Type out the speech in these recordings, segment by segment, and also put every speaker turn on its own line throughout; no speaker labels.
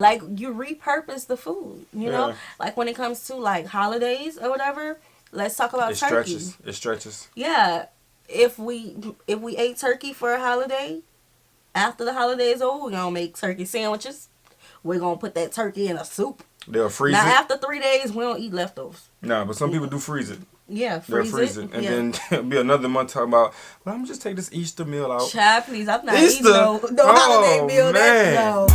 Like, you repurpose the food, you know? Like, when it comes to, like, holidays or whatever, let's talk about turkey.
It stretches.
Yeah. If we ate turkey for a holiday, after the holiday is over, we're going to make turkey sandwiches. We're going to put that turkey in a soup.
They'll freeze
now,
it.
Now, after 3 days, we don't eat leftovers.
Nah, but some people do freeze it.
Yeah,
They'll freeze it. And then it'll be another month talking about, well, I'm just take this Easter meal out.
Child, please, I'm not eating no holiday meal.
Man.
No.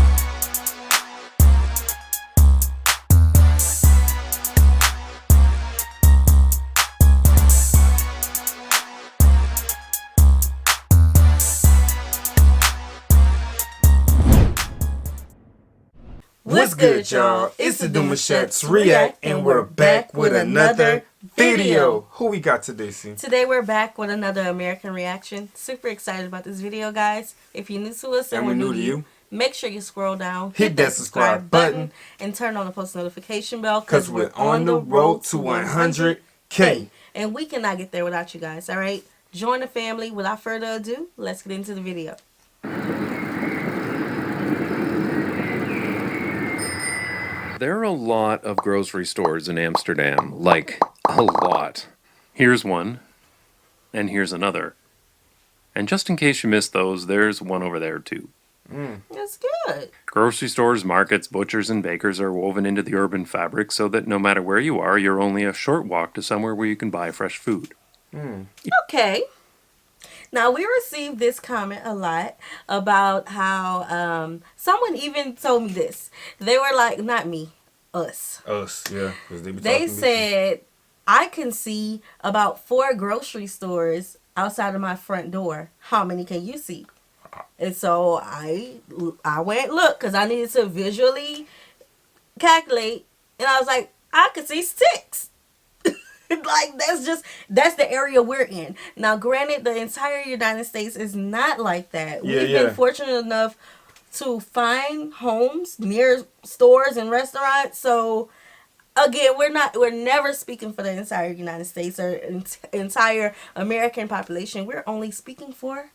What's good, y'all? It's the Demouchet REACT, and we're back with another video. Who we got today, C?
Today we're back with another American reaction. Super excited about this video, guys. If you're new to us and we're new to you, make sure you scroll down,
hit that subscribe button,
and turn on the post notification bell,
because we're on the road to 100K.
And we cannot get there without you guys, all right? Join the family. Without further ado, let's get into the video.
There are a lot of grocery stores in Amsterdam, like a lot. Here's one, and here's another. And just in case you missed those, there's one over there too.
That's good.
Grocery stores, markets, butchers, and bakers are woven into the urban fabric so that no matter where you are, you're only a short walk to somewhere where you can buy fresh food.
Okay. Now, we received this comment a lot about how someone even told me this. They were like, not me, us.
Us, yeah.
They said, I can see about 4 grocery stores outside of my front door. How many can you see? And so I went look because I needed to visually calculate. And I was like, I could see 6. Like, that's the area we're in. Now, granted, the entire United States is not like that. We've been fortunate enough to find homes near stores and restaurants. So, again, we're never speaking for the entire United States or entire American population. We're only speaking for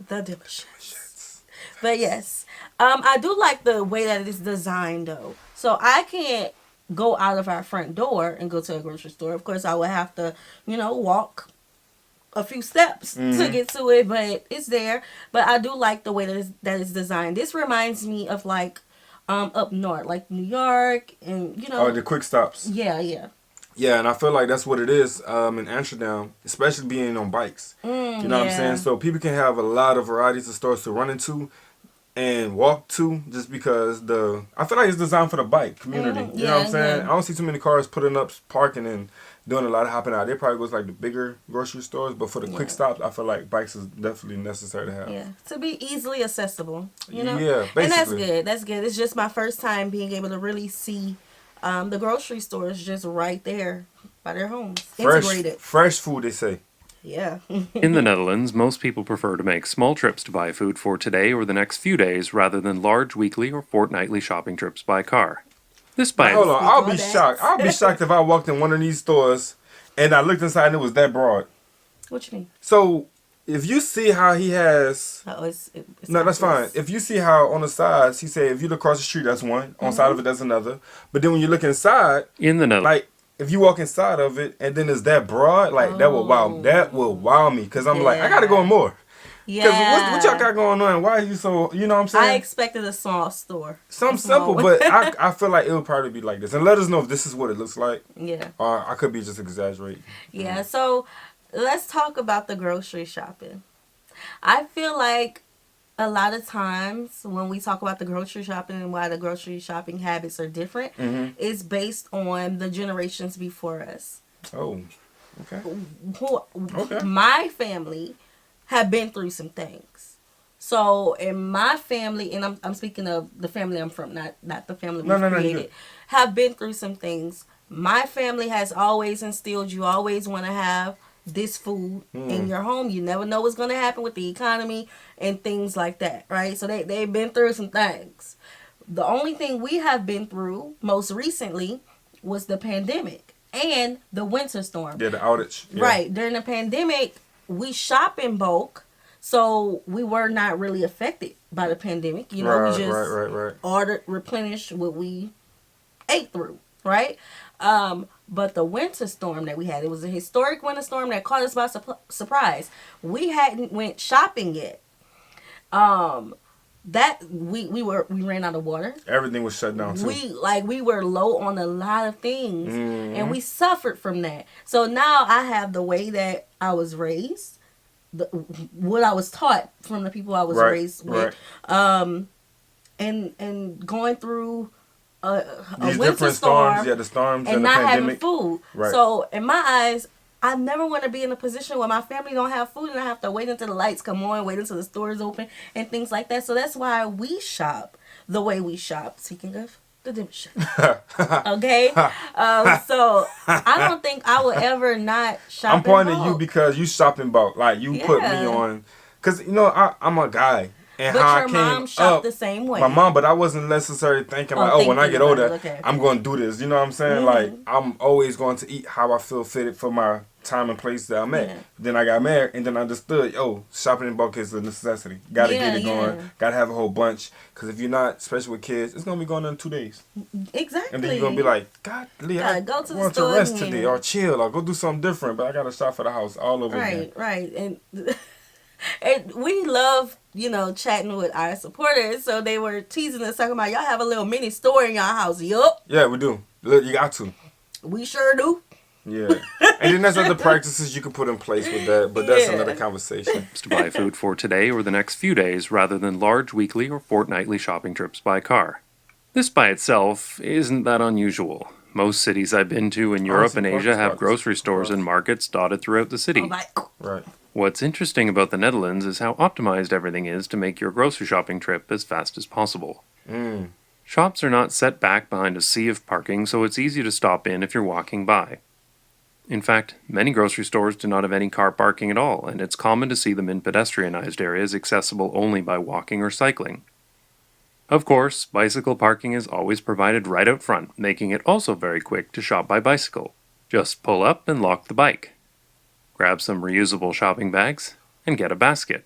the Demouchets. But yes, I do like the way that it is designed, though. So I can't go out of our front door and go to a grocery store. Of course, I would have to, walk a few steps to get to it, but it's there. But I do like the way that it's designed. This reminds me of like up north, like New York, and
the quick stops.
Yeah,
and I feel like that's what it is in Amsterdam, especially being on bikes. You know what I'm saying? So people can have a lot of varieties of stores to run into and walk to, just because I feel like it's designed for the bike community. You know what I'm saying? I don't see too many cars putting up, parking, and doing a lot of hopping out. They probably goes like the bigger grocery stores, but for the quick stops, I feel like bikes is definitely necessary to have.
Yeah, to be easily accessible.
Yeah, basically.
And that's good. That's good. It's just my first time being able to really see the grocery stores just right there by their homes. Integrated.
Fresh food, they say.
Yeah.
In the Netherlands, most people prefer to make small trips to buy food for today or the next few days rather than large weekly or fortnightly shopping trips by car.
Hold on, I'll be shocked. I'll be shocked if I walked in one of these stores and I looked inside and it was that broad.
What you mean?
So, if you see how he has...
Oh, it's
no, that's fine. If you see how on the sides, he said if you look across the street, that's one. On the side of it, that's another. But then when you look inside...
In the Netherlands.
Like, if you walk inside of it and then it's that broad, like, that will wow me. Because I'm like, I got to go in more.
Yeah.
Because what y'all got going on? Why are you so... You know what I'm saying?
I expected a small store.
Something simple, but I feel like it would probably be like this. And let us know if this is what it looks like.
Yeah.
Or I could be just exaggerating.
Yeah, so let's talk about the grocery shopping. I feel like a lot of times when we talk about the grocery shopping and why the grocery shopping habits are different, it's based on the generations before us.
Oh, okay.
My family have been through some things. So in my family, and I'm speaking of the family I'm from, not the family we created, have been through some things. My family has always instilled you always want to have this food in your home. You never know what's going to happen with the economy and things like that, right? So they've been through some things. The only thing we have been through most recently was the pandemic and the winter storm.
Yeah, the outage. Yeah.
Right. During the pandemic, we shop in bulk. So we were not really affected by the pandemic. You know,
Right,
we just
right.
ordered, replenished what we ate through, right? But the winter storm that we had, it was a historic winter storm that caught us by surprise. We hadn't went shopping yet. That we ran out of water.
Everything was shut down too.
We were low on a lot of things,
Mm-hmm.
and we suffered from that. So now I have the way that I was raised, what I was taught from the people I was raised with, and going through a
These
winter
different
storm,
storms, the storms
and
and the
not
pandemic.
having food.
Right.
So in my eyes, I never want to be in a position where my family don't have food and I have to wait until the lights come on, wait until the stores open, and things like that. So that's why we shop the way we shop. Speaking of the Demouchet. Okay? So I don't think I will ever not shop.
I'm pointing at you because you shopping about. Like, you put me on. Because, you know, I'm a guy. And
but
how
your
I came
mom shopped
up,
the same way.
My mom, but I wasn't necessarily thinking like, when I get older, I'm going to do this. You know what I'm saying? Like, I'm always going to eat how I feel fitted for my time and place that I'm at.
Yeah.
Then I got married and then I understood, shopping in bulk is a necessity. Got to get it going. Got to have a whole bunch. Because if you're not, especially with kids, it's going to be going in 2 days.
Exactly.
And then you're going to be like, God, Leah, I
go to the
want to
store
rest
again.
today or chill or go do something different. But I got to shop for the house all over again.
Right. And we love, chatting with our supporters. So they were teasing us, talking about, y'all have a little mini store in your house. Yup.
Yeah, we do. Look, you got to.
We sure do.
Yeah. And then there's other practices you can put in place with that, but that's another conversation.
To buy food for today or the next few days rather than large weekly or fortnightly shopping trips by car. This by itself isn't that unusual. Most cities I've been to in Europe and Asia have grocery stores and markets dotted throughout the city.
Right.
What's interesting about the Netherlands is how optimized everything is to make your grocery shopping trip as fast as possible. Shops are not set back behind a sea of parking, so it's easy to stop in if you're walking by. In fact, many grocery stores do not have any car parking at all, and it's common to see them in pedestrianized areas accessible only by walking or cycling. Of course, bicycle parking is always provided right out front, making it also very quick to shop by bicycle. Just pull up and lock the bike. Grab some reusable shopping bags, and get a basket.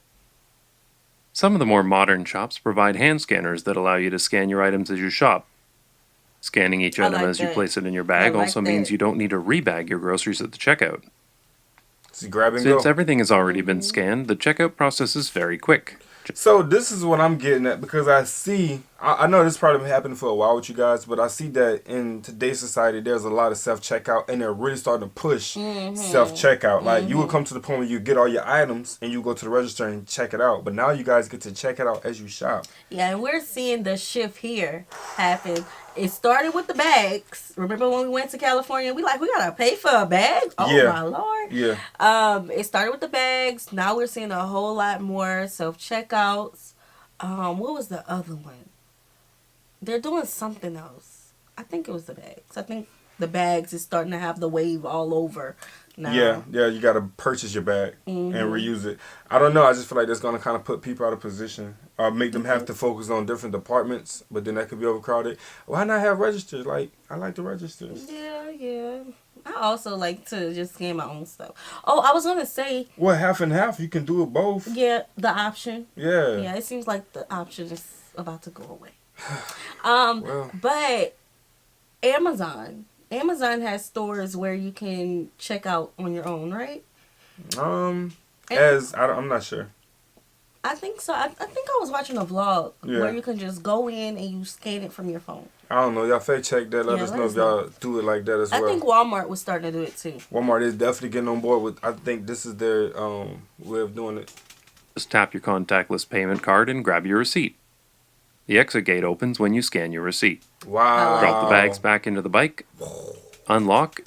Some of the more modern shops provide hand scanners that allow you to scan your items as you shop. Scanning each item as you place it in your bag also means you don't need to rebag your groceries at the checkout.
So grab and go.
Since everything has already been scanned, the checkout process is very quick.
So this is what I'm getting at, because I know this probably been happening for a while with you guys, but I see that in today's society there's a lot of self-checkout, and they're really starting to push self-checkout. Like, you would come to the point where you get all your items and you go to the register and check it out, but now you guys get to check it out as you shop.
Yeah, and we're seeing the shift here happen. It started with the bags. Remember when we went to California? We gotta pay for a bag? Oh my Lord.
Yeah.
It started with the bags. Now we're seeing a whole lot more self-checkouts. What was the other one? They're doing something else. I think it was the bags. I think the bags is starting to have the wave all over now.
Yeah, you gotta purchase your bag and reuse it. I don't know, I just feel like that's gonna kind of put people out of position, or make them have to focus on different departments, but then that could be overcrowded. Why not have registers? Like, I like the registers.
Yeah. I also like to just scan my own stuff. Oh, I was gonna say,
Well, half and half, you can do it both.
yeah, the option.
Yeah.
Yeah, it seems like the option is about to go away.
Well.
But Amazon has stores where you can check out on your own, right?
I'm not sure.
I think so. I think I was watching a vlog where you can just go in and you scan it from your phone.
I don't know. Y'all fact check that. Let us know if y'all do it like that as well.
I think Walmart was starting to do it too.
Walmart is definitely getting on board with. I think this is their way of doing it.
Just tap your contactless payment card and grab your receipt. The exit gate opens when you scan your receipt.
Wow.
Drop the bags back into the bike, unlock,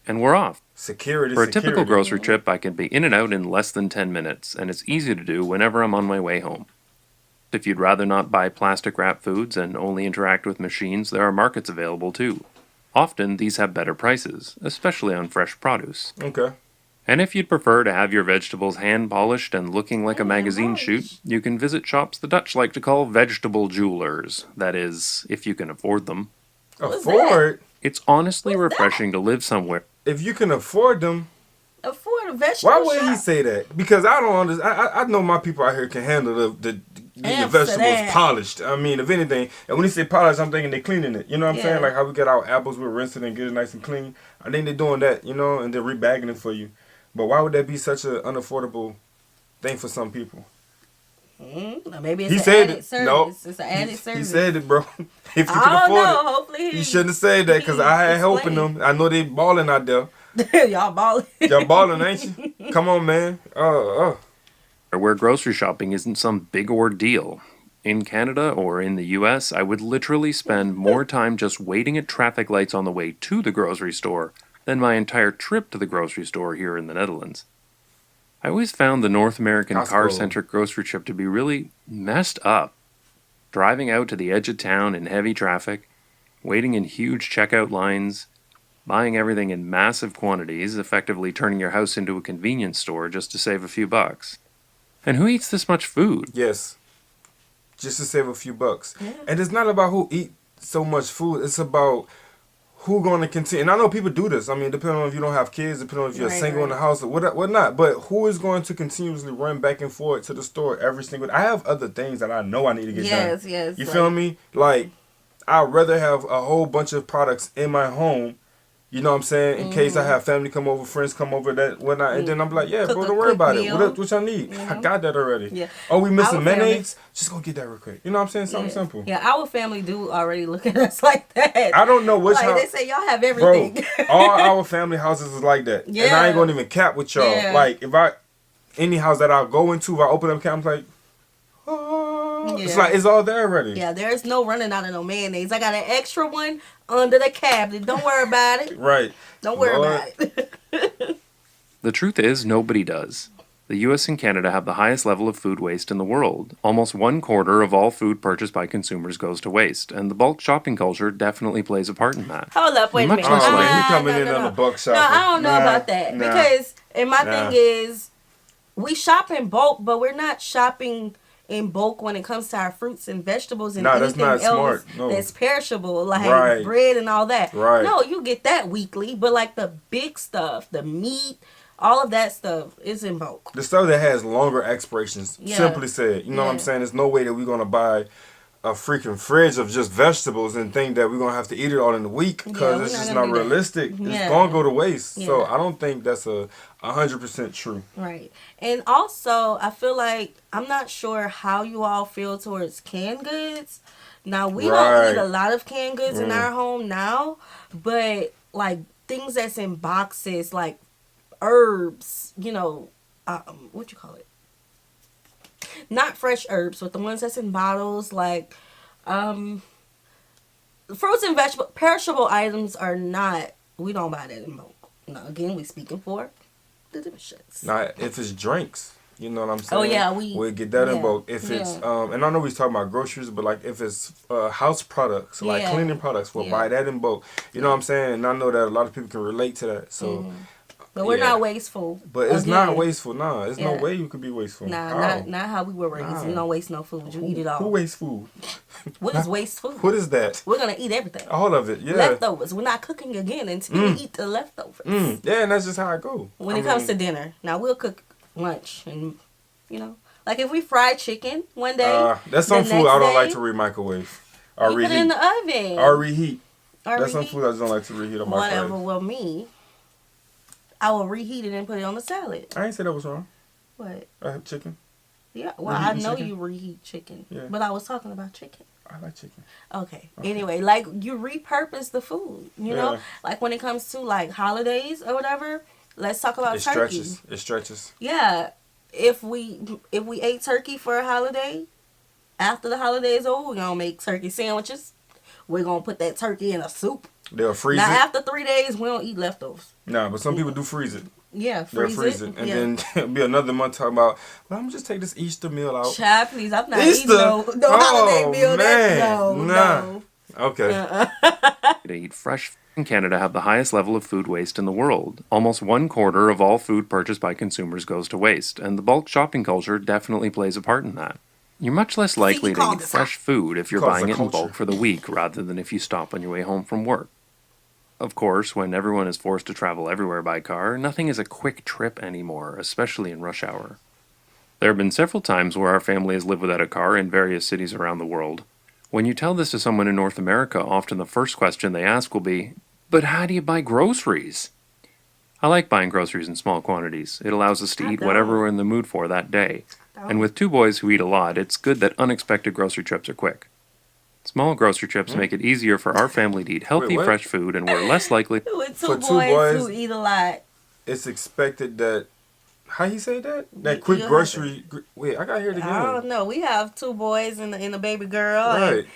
and we're off.
Security.
For a typical grocery trip, I can be in and out in less than 10 minutes, and it's easy to do whenever I'm on my way home. If you'd rather not buy plastic wrap foods and only interact with machines, there are markets available too. Often, these have better prices, especially on fresh produce.
Okay.
And if you'd prefer to have your vegetables hand-polished and looking like a magazine shoot, you can visit shops the Dutch like to call vegetable jewelers. That is, if you can afford them.
Afford?
It's honestly refreshing to live somewhere.
If you can afford them.
Afford the vegetable
Why would
shop.
he say that? Because I don't understand. I know my people out here can handle the vegetables polished. I mean, if anything, and when he say polished, I'm thinking they're cleaning it. You know what I'm saying? Like how we get our apples, we rinse it and get it nice and clean. I think they're doing that, you know, and they're rebagging it for you. But why would that be such an unaffordable thing for some people?
Maybe it's an added service.
No,
it's an added service.
He said it, bro. If you
I
can
don't
afford
know.
it,
Hopefully
he shouldn't have said that because I had helping them. I know they balling out there.
Y'all balling.
Y'all balling, ain't you? Come on, man.
Where grocery shopping isn't some big ordeal. In Canada or in the US, I would literally spend more time just waiting at traffic lights on the way to the grocery store than my entire trip to the grocery store here in the Netherlands. I always found the North American car-centric grocery trip to be really messed up. Driving out to the edge of town in heavy traffic, waiting in huge checkout lines, buying everything in massive quantities, effectively turning your house into a convenience store just to save a few bucks. And who eats this much food?
Yes. Just to save a few bucks.
Yeah.
And it's not about who eat so much food. It's about who going to continue. And I know people do this. I mean, depending on if you don't have kids, depending on if you're single in the house or whatnot. But who is going to continuously run back and forth to the store every single day? I have other things that I know I need to get done.
Yes.
You feel me? Like, I'd rather have a whole bunch of products in my home. You know what I'm saying? In case I have family come over, friends come over, that whatnot, and then I'm like, yeah, bro, don't worry about it. What y'all need? I got that already.
Yeah.
Oh, we missing mayonnaise? Just go get that real quick. You know what I'm saying? Something simple.
Yeah, our family do already look at us like that.
I don't know which
like
house.
They say y'all have everything.
Bro, all our family houses is like that.
Yeah.
And I ain't gonna even cap with y'all.
Yeah.
Like, any house that I go into, if I open up a camp, I'm like, oh. It's like, it's all there already.
Yeah, there's no running out of no mayonnaise. I got an extra one under the cabinet. Don't worry about it.
Right.
Don't worry about it.
The truth is, nobody does. The US and Canada have the highest level of food waste in the world. Almost 1/4 of all food purchased by consumers goes to waste, and the bulk shopping culture definitely plays a part in that.
Hold up, wait a minute.
Much less
Oh,
like
you coming in on the buck shopping.
No, I don't know about that.
Nah.
Because, and my thing is, we shop in bulk, but we're not shopping in bulk when it comes to our fruits and vegetables and anything else
smart. No.
that's perishable, like bread and all that.
Right.
No, you get that weekly, but like the big stuff, the meat, all of that stuff is in bulk.
The stuff that has longer expirations, simply said. You know what I'm saying? There's no way that we're going to buy a freaking fridge of just vegetables and think that we're going to have to eat it all in a week because it's just not realistic. It's going to go to waste. So I don't think that's 100% true.
Right. And also, I feel like, I'm not sure how you all feel towards canned goods. Now, we don't eat a lot of canned goods in our home now, but like things that's in boxes, like herbs, you know, what you call it? Not fresh herbs, but the ones that's in bottles, like fruits and vegetables, perishable items are not, we don't buy that in bulk. No, again, we speaking for the Demouchets.
Now, if it's drinks, you know what I'm saying?
Oh, yeah,
we'll get that in bulk. If it's, and I know we're talking about groceries, but like if it's house products, like cleaning products, we'll buy that in bulk. You know what I'm saying? And I know that a lot of people can relate to that. So.
But we're not wasteful.
But it's not wasteful. Nah, there's no way you could be wasteful.
Nah, not how we were raised. You don't waste no food. You eat it all.
Who wastes food?
What is waste food?
What is that?
We're going to eat everything.
All of it, yeah.
Leftovers. We're not cooking again until you eat the leftovers.
Yeah, and that's just how it go.
When it comes to dinner. Now, we'll cook lunch and, you know. Like if we fry chicken one day.
That's some food I don't like to re-microwave. Or reheat.
Put it in the oven.
Or reheat. That's some food I just don't like to reheat on my
whatever. Well, I will reheat it and put it on the salad.
I ain't say that was wrong.
What?
I have chicken.
Yeah, well, I know you reheat chicken. Yeah. But I was talking about chicken.
I like chicken.
Okay. Anyway, like you repurpose the food, you know? Like when it comes to like holidays or whatever, let's talk about turkey.
It stretches.
Yeah. If we ate turkey for a holiday, after the holiday is over, we're going to make turkey sandwiches. We're going to put that turkey in a soup.
They'll freeze it.
Now, after 3 days, we don't eat leftovers.
Nah, but some people do freeze it.
Yeah,
They'll freeze it. And then it'll be another month talking about, well, I'm going to just take this Easter meal out.
Child, please, I'm not eating no holiday meal.
No. Okay.
To eat fresh in Canada have the highest level of food waste in the world. Almost 1/4 of all food purchased by consumers goes to waste, and the bulk shopping culture definitely plays a part in that. You're much less likely to eat fresh food if you're buying it in bulk for the week rather than if you stop on your way home from work. Of course, when everyone is forced to travel everywhere by car, nothing is a quick trip anymore, especially in rush hour. There have been several times where our family has lived without a car in various cities around the world. When you tell this to someone in North America, often the first question they ask will be, "But how do you buy groceries?" I like buying groceries in small quantities. It allows us to eat whatever we're in the mood for that day. And with two boys who eat a lot, it's good that unexpected grocery trips are quick. Small grocery trips make it easier for our family to eat healthy, fresh food, and we're less likely...
With two boys who eat a lot.
It's expected that... How you say that? That quick grocery... Wait, I gotta hear it again.
I don't know. We have two boys and a baby girl.
Right.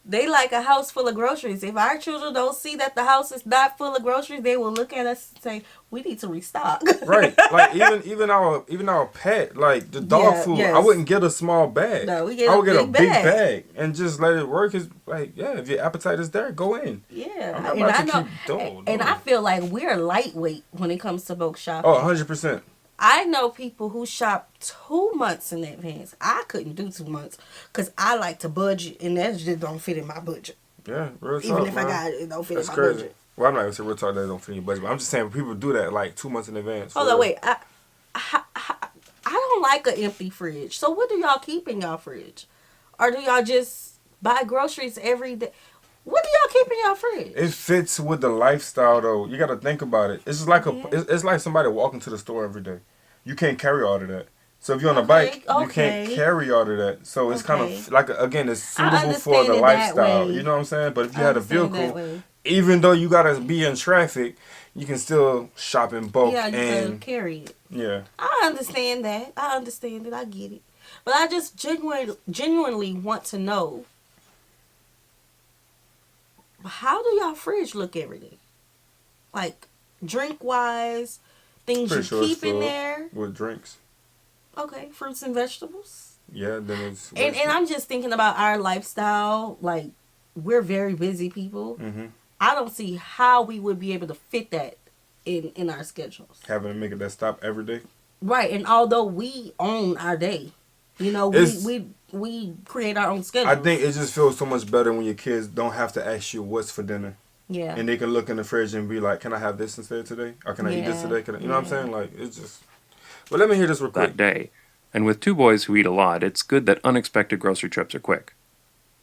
They like a house full of groceries. If our children don't see that the house is not full of groceries, they will look at us and say, "We need to restock."
Right. Like even our pet, like the dog food, I wouldn't get a small bag.
No,
I would get a big bag and just let it work. Is like, yeah, if your appetite is there, go in.
Yeah.
I'm not about to keep doing.
And I feel like we're lightweight when it comes to bulk shopping.
Oh, 100%.
I know people who shop 2 months in advance. I couldn't do 2 months because I like to budget, and that just don't fit in my budget.
Yeah, real talk.
Even if I got it, don't fit in my
crazy.
budget.
Well, I'm not gonna say real talk that don't fit in your budget, but I'm just saying people do that like 2 months in advance.
Hold on, wait. I don't like an empty fridge. So what do y'all keep in y'all fridge? Or do y'all just buy groceries every day? What do y'all keep in y'all fridge?
It fits with the lifestyle, though. You got to think about it. It's just like it's like somebody walking to the store every day. You can't carry all of that. So if you're on a bike, you can't carry all of that. So it's kind of like, again, it's suitable for the lifestyle. You know what I'm saying? But if you had a vehicle, even though you got to be in traffic, you can still shop in bulk.
Yeah, you can carry it.
Yeah.
I understand that. I get it. But I just genuinely want to know, how do y'all fridge look every day? Like, drink-wise, things you keep in there?
With drinks.
Okay, fruits and vegetables.
Yeah, then it's...
And I'm just thinking about our lifestyle. Like, we're very busy people.
Mm-hmm.
I don't see how we would be able to fit that in our schedules.
Having to make it that stop every day?
Right, and although we own our day, you know, we create our own schedule.
I think it just feels so much better when your kids don't have to ask you what's for dinner.
Yeah.
And they can look in the fridge and be like, "Can I have this instead today? Or can I eat this today? You know what I'm saying? Like, it's just... But let me hear this real quick.
That day. And with two boys who eat a lot, it's good that unexpected grocery trips are quick.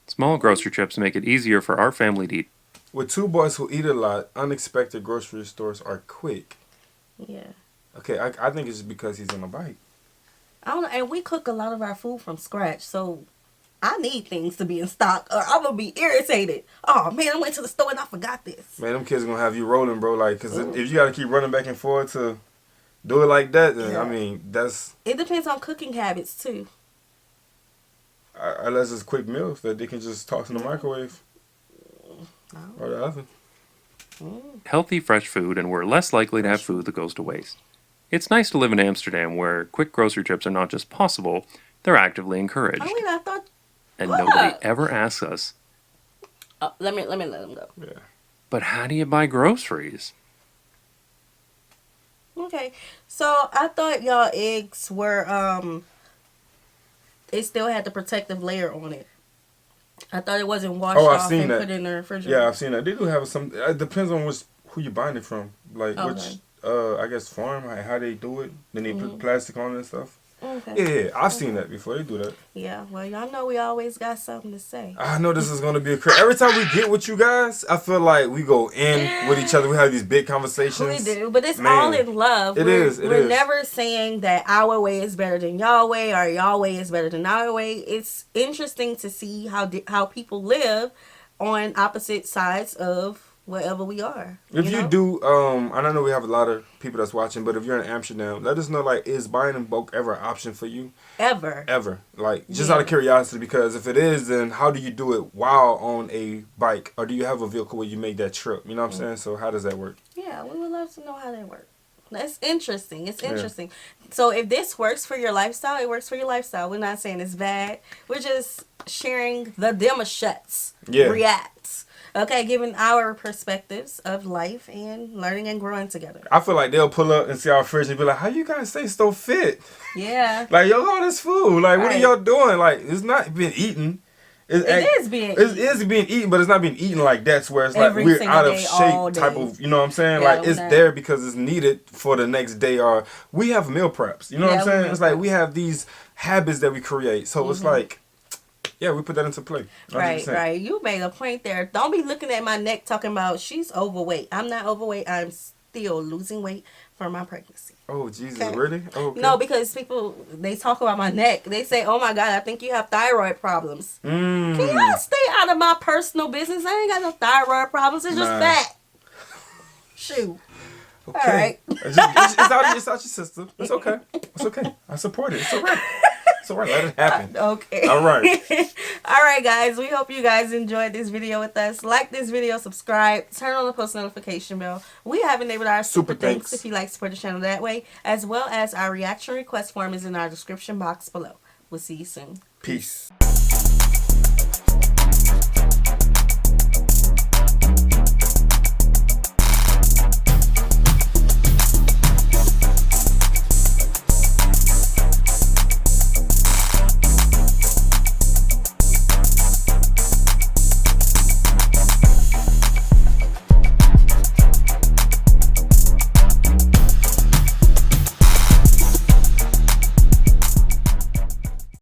Small grocery trips make it easier for our family to eat.
With two boys who eat a lot, unexpected grocery stores are quick.
Yeah.
Okay, I think it's because he's on a bike.
I don't know, and we cook a lot of our food from scratch, so I need things to be in stock, or I'm gonna be irritated. Oh man, I went to the store and I forgot this.
Man, them kids are gonna have you rolling, bro. Like, cause if you gotta keep running back and forth to do it like that, then I mean, that's...
It depends on cooking habits too.
Unless it's quick meals that they can just toss in the microwave or the oven.
Healthy, fresh food, and we're less likely to have food that goes to waste. It's nice to live in Amsterdam where quick grocery trips are not just possible, they're actively encouraged.
Oh, wait, I thought...
And nobody ever asks us,
let me let them go.
Yeah.
"But how do you buy groceries?"
Okay, so I thought y'all eggs were, they still had the protective layer on it. I thought it wasn't washed off and put in the refrigerator.
Yeah, I've seen that. They do have some... It depends on who you're buying it from. Like, which... I guess farm, how they do it. Then they put plastic on it and stuff. Okay. Yeah, I've seen that before. They do that.
Yeah, well, y'all know we always got something to say.
I know this is going to be every time we get with you guys, I feel like we go in with each other. We have these big conversations.
We do, but it's all in love. We're never saying that our way is better than y'all way or y'all way is better than our way. It's interesting to see how people live on opposite sides of wherever we are.
If you do, and I know we have a lot of people that's watching, but if you're in Amsterdam, let us know, like, is buying in bulk ever an option for you? Ever. Like, just out of curiosity, because if it is, then how do you do it while on a bike? Or do you have a vehicle where you make that trip? You know what I'm saying? So how does that work?
Yeah, we would love to know how that works. That's interesting. It's interesting. Yeah. So if this works for your lifestyle, it works for your lifestyle. We're not saying it's bad. We're just sharing the Demouchets REACT. Okay, giving our perspectives of life and learning and growing together.
I feel like they'll pull up and see our fridge and be like, "How you guys stay so fit?"
Yeah.
Like, yo, all this food. Like, what are y'all doing? Like, it's not been eaten.
It is being
It is being eaten, but it's not being eaten like that's where it's like
Every
we're
single
out of
day, all
shape type
day.
of, you know what I'm saying?
Yeah,
like it's
we're
there
not.
because it's needed for the next day, or we have meal preps. You know what
Yeah,
I'm
we
saying?
meal
It's like
prep.
we have these habits that we create. So it's like, yeah, we put that into play. 100%.
Right. You made a point there. Don't be looking at my neck talking about she's overweight. I'm not overweight. I'm still losing weight from my pregnancy.
Oh Jesus,
Okay.
really? Oh, okay.
No, because people, they talk about my neck. They say, "Oh my God, I think you have thyroid problems." Can y'all stay out of my personal business? I ain't got no thyroid problems. It's just
Nah.
fat. Shoot.
Okay.
All right.
It's out your system. It's okay. It's okay. I support it. It's all right. It's all right. Let it happen.
Okay.
All right.
All right, guys. We hope you guys enjoyed this video with us. Like this video, subscribe, turn on the post notification bell. We have enabled our super thanks if you like to support the channel that way, as well as our reaction request form is in our description box below. We'll see you soon.
Peace.